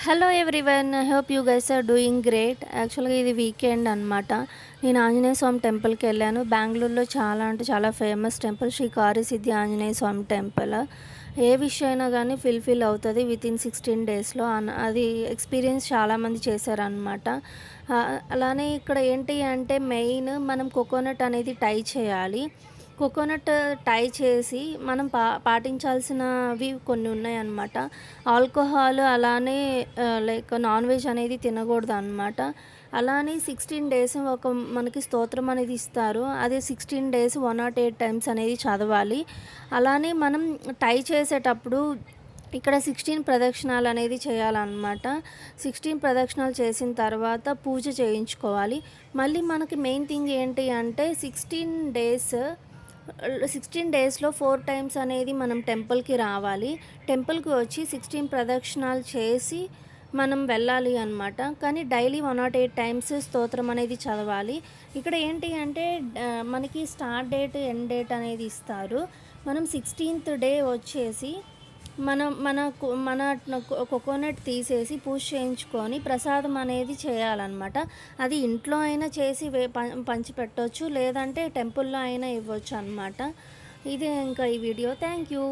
Hello everyone, I hope you guys are doing great. యాక్చువల్గా ఇది weekend అనమాట. నేను ఆంజనేయ స్వామి టెంపుల్కి వెళ్ళాను. బెంగళూరులో చాలా అంటే చాలా ఫేమస్ టెంపుల్ శ్రీ కార్యసిద్ధి ఆంజనేయ స్వామి టెంపుల్. ఏ విషయం అయినా కానీ ఫిల్ అవుతుంది వితిన్ 16 డేస్లో. అది ఎక్స్పీరియన్స్ చాలామంది చేశారనమాట. అలానే ఇక్కడ ఏంటి అంటే మెయిన్ మనం కోకోనట్ అనేది టై చేయాలి. కోకోనట్ టై చేసి మనం పాటించాల్సినవి కొన్ని ఉన్నాయన్నమాట. ఆల్కహాల్ అలానే లైక్ నాన్ వెజ్ అనేది తినకూడదు అనమాట. అలానే 16 డేస్ మనకి స్తోత్రం అనేది ఇస్తారు. అదే 16 డేస్ 108 టైమ్స్ అనేది చదవాలి. అలానే మనం టై చేసేటప్పుడు ఇక్కడ 16 ప్రదక్షిణాలు అనేది చేయాలన్నమాట. 16 ప్రదక్షిణాలు చేసిన తర్వాత పూజ చేయించుకోవాలి. మళ్ళీ మనకి మెయిన్ థింగ్ ఏంటి అంటే 16 డేస్లో 4 టైమ్స్ అనేది మనం టెంపుల్కి రావాలి. టెంపుల్కి వచ్చి 16 ప్రదక్షిణాలు చేసి మనం వెళ్ళాలి అనమాట. కానీ డైలీ 108 టైమ్స్ స్తోత్రం అనేది చదవాలి. ఇక్కడ ఏంటి అంటే మనకి స్టార్ట్ డేట్ ఎండ్ డేట్ అనేది ఇస్తారు. మనం 16th డే వచ్చేసి మనం మన మన కోకోనట్ తీసేసి పూజ చేయించుకొని ప్రసాదం అనేది చేయాలన్నమాట. అది ఇంట్లో అయినా చేసి పంచిపెట్టవచ్చు, లేదంటే టెంపుల్లో అయినా ఇవ్వచ్చు అనమాట. ఇదే ఇంకా ఈ వీడియో. Thank you.